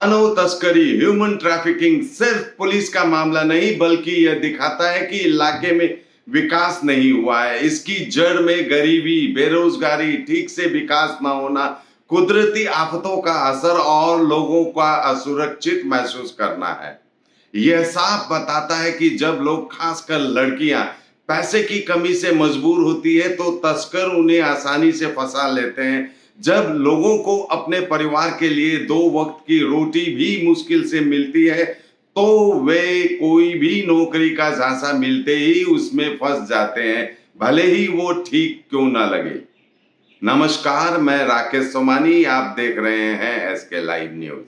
मानव तस्करी, human trafficking सिर्फ police का मामला नहीं, बल्कि यह दिखाता है कि इलाके में विकास नहीं हुआ है। इसकी जड़ में गरीबी, बेरोजगारी, ठीक से विकास न होना, कुदरती आफतों का असर और लोगों का असुरक्षित महसूस करना है। यह साफ बताता है कि जब लोग, खासकर लड़कियां, पैसे की कमी से मजबूर होती है तो तस्कर उन्हें आसानी से फंसा लेते हैं। जब लोगों को अपने परिवार के लिए दो वक्त की रोटी भी मुश्किल से मिलती है तो वे कोई भी नौकरी का झांसा मिलते ही उसमें फंस जाते हैं, भले ही वो ठीक क्यों ना लगे। नमस्कार, मैं राकेश सोमानी, आप देख रहे हैं एसके लाइव न्यूज।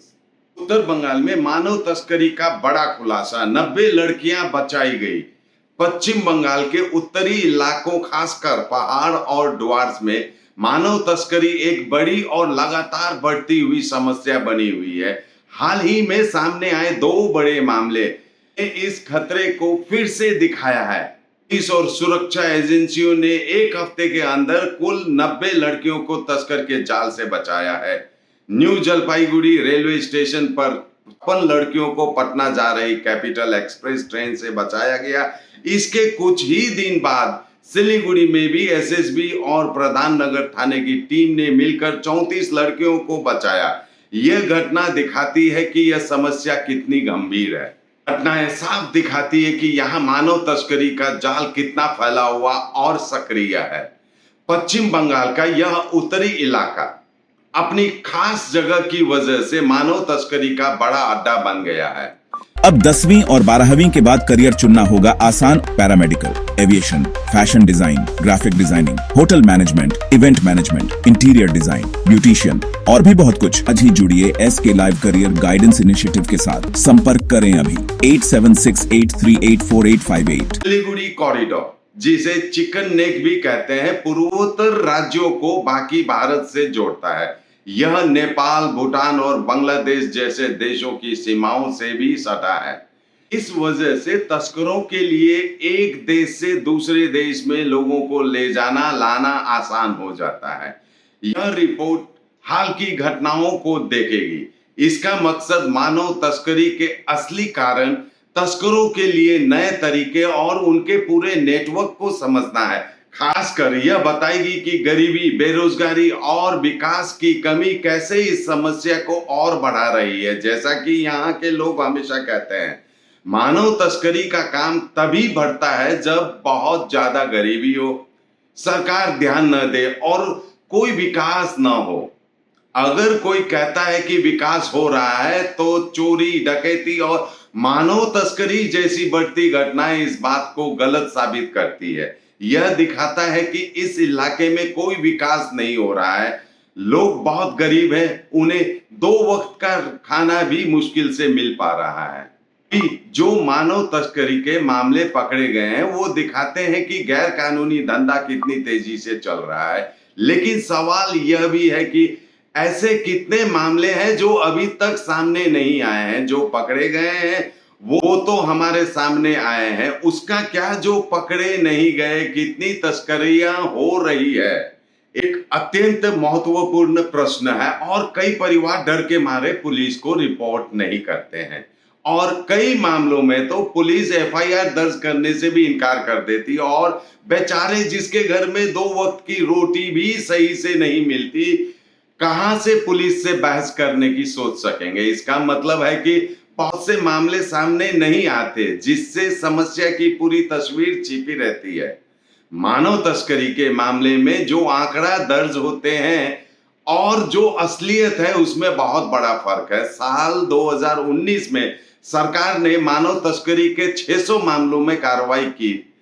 उत्तर बंगाल में मानव तस्करी का बड़ा खुलासा, 90 लड़कियां बचाई गई। पश्चिम बंगाल के उत्तरी इलाकों, खासकर पहाड़ और डुआर्स में मानव तस्करी एक बड़ी और लगातार बढ़ती हुई समस्या बनी हुई है। हाल ही में सामने आए दो बड़े मामले ने इस खतरे को फिर से दिखाया है। पुलिस और सुरक्षा एजेंसियों ने एक हफ्ते के अंदर कुल 90 लड़कियों को तस्कर के जाल से बचाया है। न्यू जलपाईगुड़ी रेलवे स्टेशन पर 55 लड़कियों को पटना जा रही कैपिटल एक्सप्रेस ट्रेन से बचाया गया। इसके कुछ ही दिन बाद सिलीगुड़ी में भी एसएसबी और प्रधान नगर थाने की टीम ने मिलकर 34 लड़कियों को बचाया। यह घटना दिखाती है कि यह समस्या कितनी गंभीर है। घटनाएं साफ दिखाती है कि यहाँ मानव तस्करी का जाल कितना फैला हुआ और सक्रिय है। पश्चिम बंगाल का यह उत्तरी इलाका अपनी खास जगह की वजह से मानव तस्करी का बड़ा अड्डा बन गया है। अब 10वीं और 12वीं के बाद करियर चुनना होगा आसान। Paramedical, aviation, fashion design, graphic designing, hotel management, event management, interior design, beautician और भी बहुत कुछ। आज ही जुड़िए SK live career guidance initiative के साथ। संपर्क करें अभी 8768384858। सिलीगुड़ी कॉरिडोर, जिसे चिकन नेक भी कहते हैं, पूर्वोत्तर राज्यों को बाकी भारत से जोड़ता है। यह नेपाल, भूटान और बांग्लादेश जैसे देशों की सीमाओं से भी सटा है। इस वजह से तस्करों के लिए एक देश से दूसरे देश में लोगों को ले जाना लाना आसान हो जाता है। यह रिपोर्ट हाल की घटनाओं को देखेगी। इसका मकसद मानव तस्करी के असली कारण, तस्करों के लिए नए तरीके और उनके पूरे नेटवर्क को समझना है। खासकर यह बताएगी कि गरीबी, बेरोजगारी और विकास की कमी कैसे इस समस्या को और बढ़ा रही है। जैसा कि यहाँ के लोग हमेशा कहते हैं, मानव तस्करी का काम तभी बढ़ता है जब बहुत ज्यादा गरीबी हो, सरकार ध्यान न दे और कोई विकास न हो। अगर कोई कहता है कि विकास हो रहा है तो चोरी, डकैती और मानव तस्करी जैसी बढ़ती घटनाएं इस बात को गलत साबित करती है। यह दिखाता है कि इस इलाके में कोई विकास नहीं हो रहा है। लोग बहुत गरीब हैं, उन्हें दो वक्त का खाना भी मुश्किल से मिल पा रहा है। जो मानव तस्करी के मामले पकड़े गए हैं वो दिखाते हैं कि गैर कानूनी धंधा कितनी तेजी से चल रहा है। लेकिन सवाल यह भी है कि ऐसे कितने मामले हैं जो अभी तक सामने नहीं आए हैं। जो पकड़े गए हैं वो तो हमारे सामने आए हैं, उसका क्या जो पकड़े नहीं गए? कितनी तस्करियां हो रही है? एक अत्यंत महत्वपूर्ण प्रश्न है और कई परिवार डर के मारे पुलिस को रिपोर्ट नहीं करते हैं और कई मामलों में तो पुलिस एफआईआर दर्ज करने से भी इनकार कर देती है और बेचारे जिसके घर में दो वक्त की रोटी भी सही से नहीं मिलती, कहां से पुलिस से बहस करने की सोच सकेंगे? इसका मतलब है कि बहुत से मामले सामने नहीं आते जिससे समस्या की पूरी तस्वीर छिपी रहती है। मानव तस्करी के मामले में जो आंकड़ा दर्ज होते हैं और जो असलियत है उसमें बहुत बड़ा फर्क है। साल 2019 में सरकार ने मानव तस्करी के 600 मामलों में कार्रवाई की।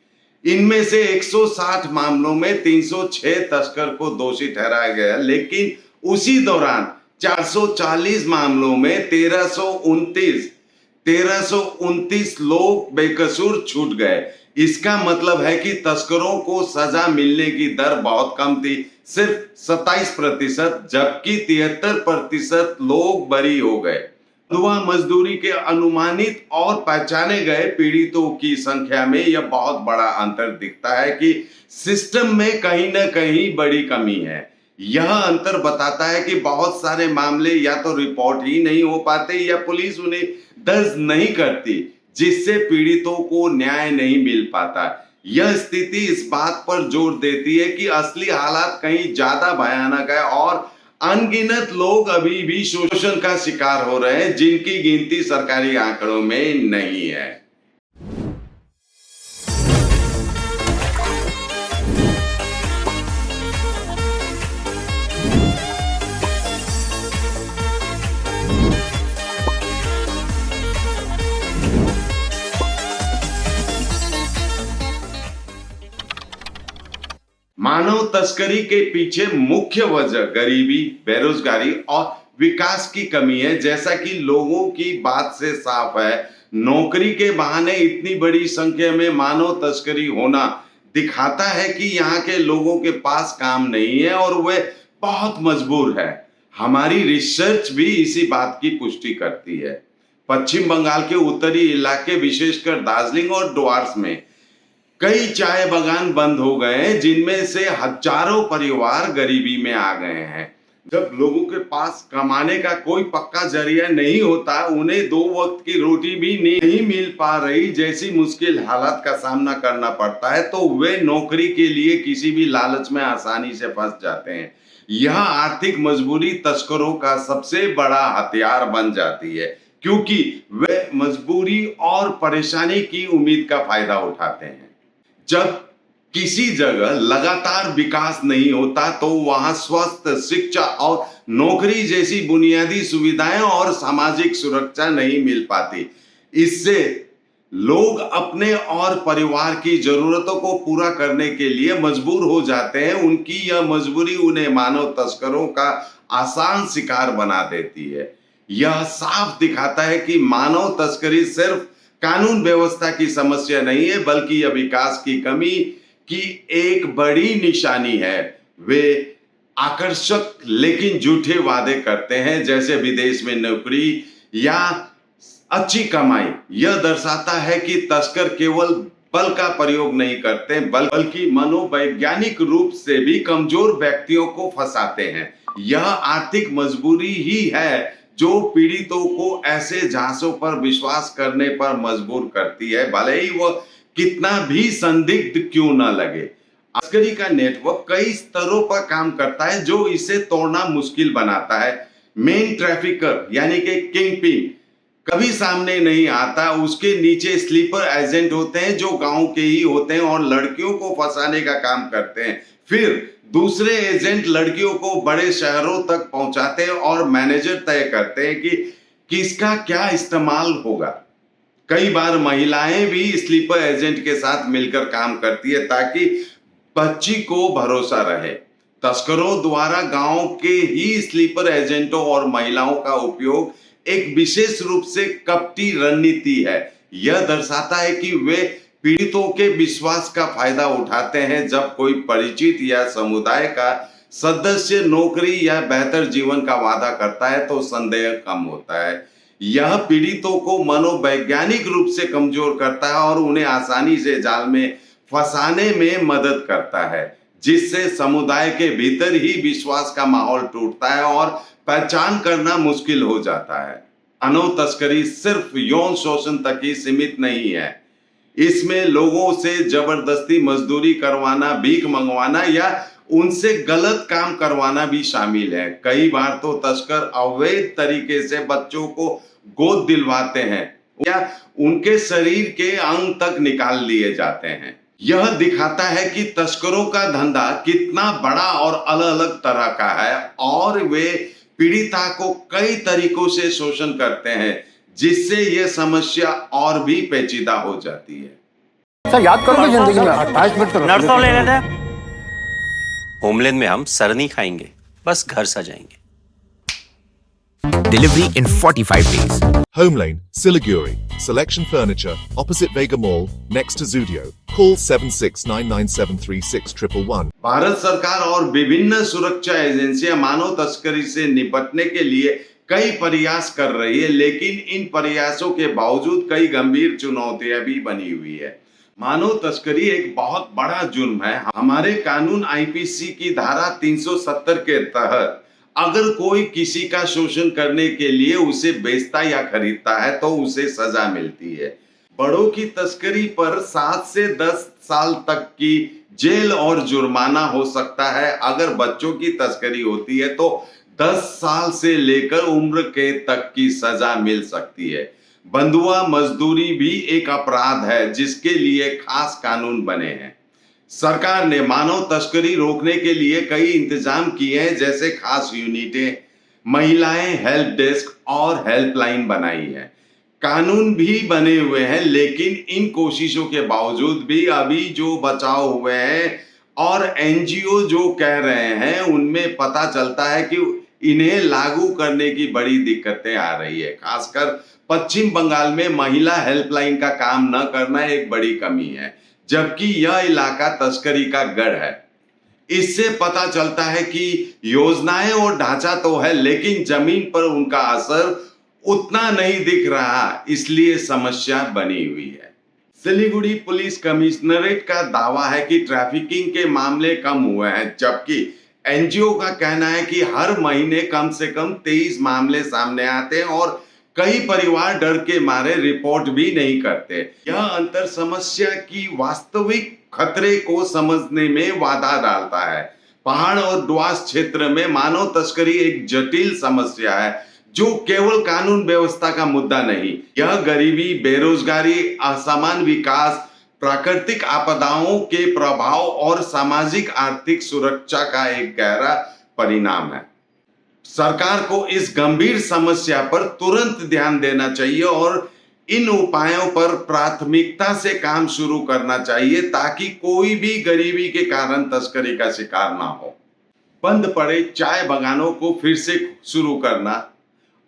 इनमें से 160 मामलों में 306 तस्कर को दोषी ठहराया गया, लेकिन उसी दौरान 440 मामलों में 1329 लोग बेकसूर छूट गए। इसका मतलब है कि तस्करों को सजा मिलने की दर बहुत कम थी, सिर्फ 27%, जबकि 73% लोग बरी हो गए। युवा मजदूरी के अनुमानित और पहचाने गए पीड़ितों की संख्या में यह बहुत बड़ा अंतर दिखता है कि सिस्टम में कहीं ना कहीं बड़ी कमी है। यह अंतर बताता है कि बहुत सारे मामले या तो रिपोर्ट ही नहीं हो पाते या पुलिस उन्हें दर्ज नहीं करती, जिससे पीड़ितों को न्याय नहीं मिल पाता। यह स्थिति इस बात पर जोर देती है कि असली हालात कहीं ज्यादा भयानक है और अनगिनत लोग अभी भी शोषण का शिकार हो रहे हैं, जिनकी गिनती सरकारी आंकड़ों में नहीं है। मानव तस्करी के पीछे मुख्य वजह गरीबी, बेरोजगारी और विकास की कमी है। जैसा कि लोगों की बात से साफ है, नौकरी के बहाने इतनी बड़ी संख्या में मानव तस्करी होना दिखाता है कि यहाँ के लोगों के पास काम नहीं है और वे बहुत मजबूर है। हमारी रिसर्च भी इसी बात की पुष्टि करती है। पश्चिम बंगाल के उत्तरी इलाके, विशेषकर दार्जिलिंग और डुआर्स में कई चाय बागान बंद हो गए हैं, जिनमें से हजारों परिवार गरीबी में आ गए हैं। जब लोगों के पास कमाने का कोई पक्का जरिया नहीं होता, उन्हें 2 वक्त की रोटी भी नहीं मिल पा रही जैसी मुश्किल हालात का सामना करना पड़ता है, तो वे नौकरी के लिए किसी भी लालच में आसानी से फंस जाते हैं। यह आर्थिक मजबूरी तस्करों का सबसे बड़ा हथियार बन जाती है, क्योंकि वे मजबूरी और परेशानी की उम्मीद का फायदा उठाते हैं। जब किसी जगह लगातार विकास नहीं होता, तो वहां स्वास्थ्य, शिक्षा और नौकरी जैसी बुनियादी सुविधाएं और सामाजिक सुरक्षा नहीं मिल पाती। इससे लोग अपने और परिवार की जरूरतों को पूरा करने के लिए मजबूर हो जाते हैं। उनकी यह मजबूरी उन्हें मानव तस्करों का आसान शिकार बना देती है। यह साफ दिखाता है कि मानव तस्करी सिर्फ कानून व्यवस्था की समस्या नहीं है, बल्कि यह विकास की कमी की एक बड़ी निशानी है। वे आकर्षक लेकिन झूठे वादे करते हैं, जैसे विदेश में नौकरी या अच्छी कमाई। यह दर्शाता है कि तस्कर केवल बल का प्रयोग नहीं करते, बल्कि मनोवैज्ञानिक रूप से भी कमजोर व्यक्तियों को फंसाते हैं। यह आर्थिक मजबूरी ही है जो पीड़ितों को ऐसे झांसों पर विश्वास करने पर मजबूर करती है, भले ही वह कितना भी संदिग्ध क्यों न लगे। तस्करी का नेटवर्क कई स्तरों पर काम करता है, जो इसे तोड़ना मुश्किल बनाता है। मेन ट्रैफिकर यानी कि किंगपिन कभी सामने नहीं आता। उसके नीचे स्लीपर एजेंट होते हैं, जो गांव के ही होते हैं और लड़कियों को फंसाने का काम करते हैं। फिर दूसरे एजेंट लड़कियों को बड़े शहरों तक पहुंचाते हैं और मैनेजर तय करते हैं कि किसका क्या इस्तेमाल होगा। कई बार महिलाएं भी स्लीपर एजेंट के साथ मिलकर काम करती है, ताकि बच्ची को भरोसा रहे। तस्करों द्वारा गांव के ही स्लीपर एजेंटों और महिलाओं का उपयोग एक विशेष रूप से कपटी रणनीति है। यह दर्शाता है कि वे पीड़ितों के विश्वास का फायदा उठाते हैं। जब कोई परिचित या समुदाय का सदस्य नौकरी या बेहतर जीवन का वादा करता है, तो संदेह कम होता है। यह पीड़ितों को मनोवैज्ञानिक रूप से कमजोर करता है और उन्हें आसानी से जाल में फंसाने में मदद करता है, जिससे समुदाय के भीतर ही विश्वास का माहौल टूटता है और पहचान करना मुश्किल हो जाता है। मानव तस्करी सिर्फ यौन शोषण तक ही सीमित नहीं है। इसमें लोगों से जबरदस्ती मजदूरी करवाना, भीख मंगवाना या उनसे गलत काम करवाना भी शामिल है। कई बार तो तस्कर अवैध तरीके से बच्चों को गोद दिलवाते हैं या उनके शरीर के अंग तक निकाल लिए जाते हैं। यह दिखाता है कि तस्करों का धंधा कितना बड़ा और अलग अलग तरह का है और वे पीड़िता को कई तरीकों से शोषण करते हैं, जिससे यह समस्या और भी पेचीदा हो जाती है। सर याद करोगे जिंदगी में 28 मिनट तो नर्सों ले लेते हैं। होमलैंड में हम सर नहीं खाएंगे, बस घर सजाएंगे। Delivery in 45 days. Home Lane, Siliguri. Selection Furniture, opposite Vega Mall, next to Zudio. Call 7699736111. Bharat सरकार और विभिन्न सुरक्षा एजेंसियां मानव तस्करी से निपटने के लिए कई प्रयास कर रही है, लेकिन इन प्रयासों के बावजूद कई गंभीर चुनौतियां भी बनी हुई है। मानव तस्करी एक बहुत बड़ा जुर्म है। हमारे कानून आईपीसी की धारा 370 के तहत अगर कोई किसी का शोषण करने के लिए उसे बेचता या खरीदता है तो उसे सजा मिलती है। बड़ों की तस्करी पर 7 से 10 साल तक की जेल और जुर्माना हो सकता है। अगर बच्चों की तस्करी होती है तो 10 साल से लेकर उम्र कैद तक की सजा मिल सकती है। बंधुआ मजदूरी भी एक अपराध है जिसके लिए खास कानून बने हैं। सरकार ने मानव तस्करी रोकने के लिए कई इंतजाम किए हैं, जैसे खास यूनिटें, महिलाएं हेल्प डेस्क और हेल्पलाइन बनाई है। कानून भी बने हुए हैं, लेकिन इन कोशिशों के बावजूद भी अभी जो बचाव हुए हैं और एनजीओ जो कह रहे हैं उनमें पता चलता है कि इन्हें लागू करने की बड़ी दिक्कतें आ रही है। खासकर पश्चिम बंगाल में महिला हेल्पलाइन का काम न करना एक बड़ी कमी है, जबकि यह इलाका तस्करी का गढ़ है। इससे पता चलता है कि योजनाएं और ढांचा तो है, लेकिन जमीन पर उनका असर उतना नहीं दिख रहा, इसलिए समस्या बनी हुई है। सिलीगुड़ी पुलिस कमिश्नरेट का दावा है कि ट्रैफिकिंग के मामले कम हुए हैं, जबकि एनजीओ का कहना है कि हर महीने कम से कम 23 मामले सामने आते हैं और कई परिवार डर के मारे रिपोर्ट भी नहीं करते। यह अंतर समस्या की वास्तविक खतरे को समझने में बाधा डालता है। पहाड़ और डुआस क्षेत्र में मानव तस्करी एक जटिल समस्या है जो केवल कानून व्यवस्था का मुद्दा नहीं, यह गरीबी, बेरोजगारी, असमान विकास, प्राकृतिक आपदाओं के प्रभाव और सामाजिक आर्थिक सुरक्षा का एक गहरा परिणाम है। सरकार को इस गंभीर समस्या पर तुरंत ध्यान देना चाहिए और इन उपायों पर प्राथमिकता से काम शुरू करना चाहिए ताकि कोई भी गरीबी के कारण तस्करी का शिकार ना हो। बंद पड़े चाय बागानों को फिर से शुरू करना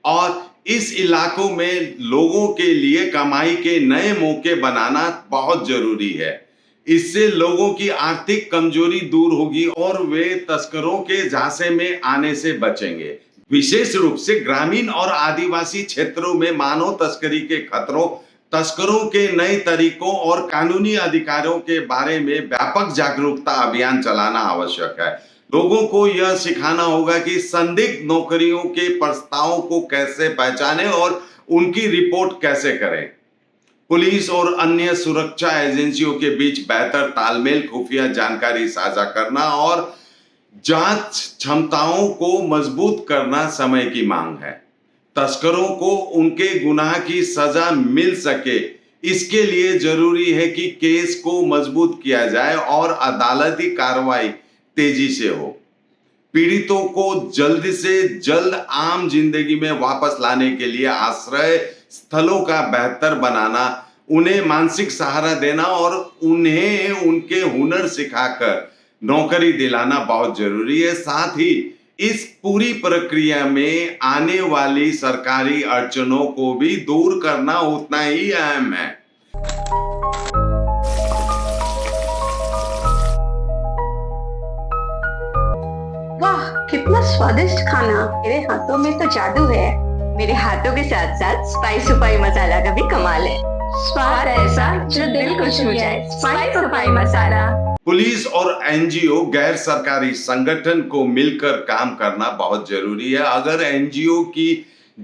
और इस इलाकों में लोगों के लिए कमाई के नए मौके बनाना बहुत जरूरी है। इससे लोगों की आर्थिक कमजोरी दूर होगी और वे तस्करों के झांसे में आने से बचेंगे। विशेष रूप से ग्रामीण और आदिवासी क्षेत्रों में मानव तस्करी के खतरों, तस्करों के नए तरीकों और कानूनी अधिकारों के बारे में व्यापक जागरूकता अभियान चलाना आवश्यक है। लोगों को यह सिखाना होगा कि संदिग्ध नौकरियों के प्रस्तावों को कैसे पहचानें और उनकी रिपोर्ट कैसे करें। पुलिस और अन्य सुरक्षा एजेंसियों के बीच बेहतर तालमेल, खुफिया जानकारी साझा करना और जांच क्षमताओं को मजबूत करना समय की मांग है। तस्करों को उनके गुनाह की सजा मिल सके, इसके लिए जरूरी है कि केस को मजबूत किया जाए और अदालती कार्रवाई तेजी से हो। पीड़ितों को जल्द से जल्द आम जिंदगी में वापस लाने के लिए आश्रय स्थलों का बेहतर बनाना, उन्हें मानसिक सहारा देना और उन्हें उनके हुनर सिखाकर नौकरी दिलाना बहुत जरूरी है। साथ ही इस पूरी प्रक्रिया में आने वाली सरकारी अड़चनों को भी दूर करना उतना ही अहम है। वाह, कितना स्वादिष्ट खाना। मेरे हाथों में तो जादू है। मेरे हाथों के साथ साथ स्पाइस सुपारी मसाला का भी कमाल है। स्वाद ऐसा जो दिल को छू जाए। स्पाइस सुपारी मसाला। पुलिस और एनजीओ, गैर सरकारी संगठन को मिलकर काम करना बहुत जरूरी है। अगर एनजीओ की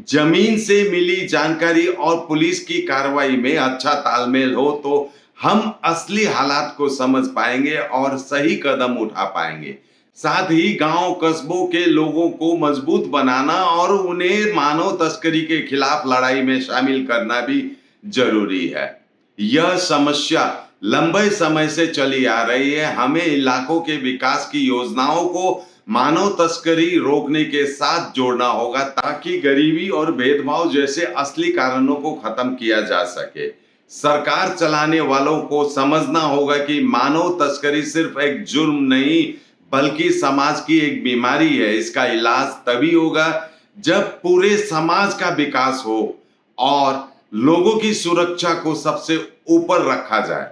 जमीन से मिली जानकारी और पुलिस की कार्रवाई में अच्छा तालमेल हो तो हम असली हालात को समझ पाएंगे और सही कदम उठा पाएंगे। साथ ही गांव कस्बों के लोगों को मजबूत बनाना और उन्हें मानव तस्करी के खिलाफ लड़ाई में शामिल करना भी जरूरी है। यह समस्या लंबे समय से चली आ रही है। हमें इलाकों के विकास की योजनाओं को मानव तस्करी रोकने के साथ जोड़ना होगा ताकि गरीबी और भेदभाव जैसे असली कारणों को खत्म किया जा सके। सरकार चलाने वालों को समझना होगा कि मानव तस्करी सिर्फ एक जुर्म नहीं बल्कि समाज की एक बीमारी है। इसका इलाज तभी होगा जब पूरे समाज का विकास हो और लोगों की सुरक्षा को सबसे ऊपर रखा जाए।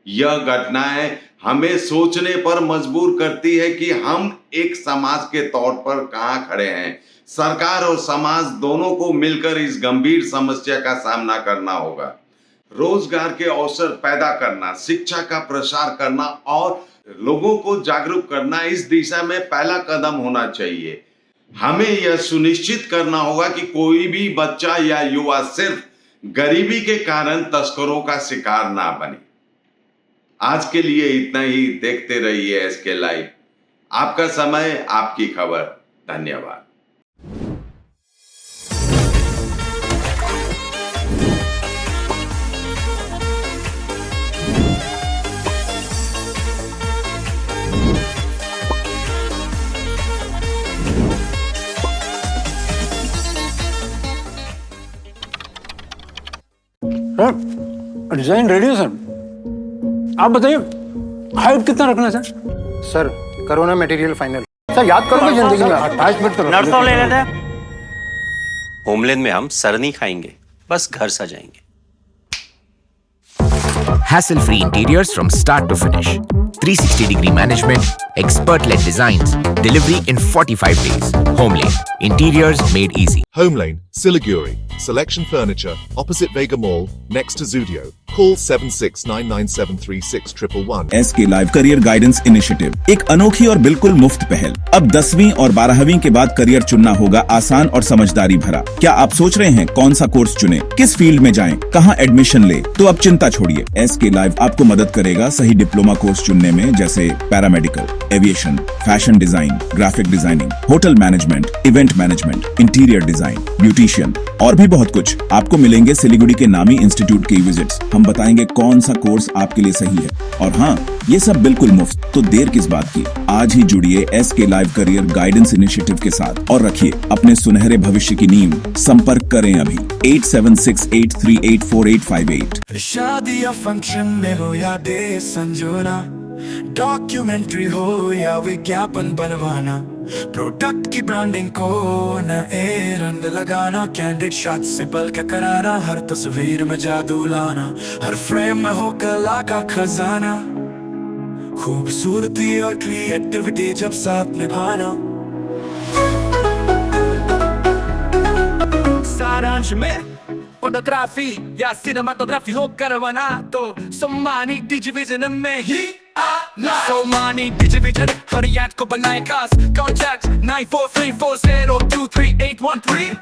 यह घटनाएं हमें सोचने पर मजबूर करती है कि हम एक समाज के तौर पर कहां खड़े हैं। सरकार और समाज दोनों को मिलकर इस गंभीर समस्या का सामना करना होगा। रोजगार के अवसर पैदा करना, शिक्षा का प्रसार करना और लोगों को जागरूक करना इस दिशा में पहला कदम होना चाहिए। हमें यह सुनिश्चित करना होगा कि कोई भी बच्चा या युवा सिर्फ गरीबी के कारण तस्करों का शिकार ना बने। आज के लिए इतना ही। देखते रहिए एसके लाइव। आपका समय, आपकी खबर। धन्यवाद। सर डिजाइन रेडी है सर। आप बताइए हाइट कितना रखना है sir? Sir corona material final. Sir याद करो कि जिंदगी में 28 मिनट तो नर्सों ले लेते हैं। होमलैंड में हम सर नहीं खाएंगे, बस घर सजाएंगे। Hassle-free interiors from start to finish. 360-degree management, expert-led designs, delivery in 45 days. Homelane, interiors made easy. Home Lane, Siliguri. Selection Furniture, opposite Vega Mall, next to Zudio. Call 7699736111. SK live career guidance initiative एक अनोखी और बिल्कुल मुफ्त पहल। अब 10वीं और 12वीं के बाद करियर चुनना होगा आसान और समझदारी भरा। क्या आप सोच रहे हैं कौन सा कोर्स चुने, किस फील्ड में जाएं, कहां एडमिशन ले? तो अब चिंता छोड़िए। एसके लाइव आपको मदद करेगा सही डिप्लोमा कोर्स चुनने में, जैसे paramedical, aviation, fashion design, graphic designing, hotel management, event management, interior design, beautician और भी बहुत कुछ। आपको मिलेंगे सिलीगुड़ी के नामी इंस्टीट्यूट की विजिट्स। हम बताएंगे कौन सा कोर्स आपके लिए सही है, और हाँ, ये सब बिल्कुल मुफ्त। तो देर किस बात की, आज ही जुड़िए SK live career guidance initiative के साथ और रखिए अपने सुनहरे भविष्य की नींव। संपर्क करें अभी 8768384858। शादी या फंक्शन में हो या डे संजोना, डॉक्यूमेंट्री हो या विज्ञापन बनवाना, प्रोडक्ट की ब्रांडिंग को नए रंग लगाना, कैंडिड शॉट से पल के कराना, हर तस्वीर में जादू लाना, हर फ्रेम में हो कला का खजाना, खूबसूरती और क्रिएटिविटी जब साथ निभाना। सारांश में फोटोग्राफी या सिनेमाटोग्राफी हो करवाना तो सम्मानी डिजिविजन में ही आना। सम्मानी डिजिविजन हर याद को बनाए खास। कॉन्टैक्ट 9434023813।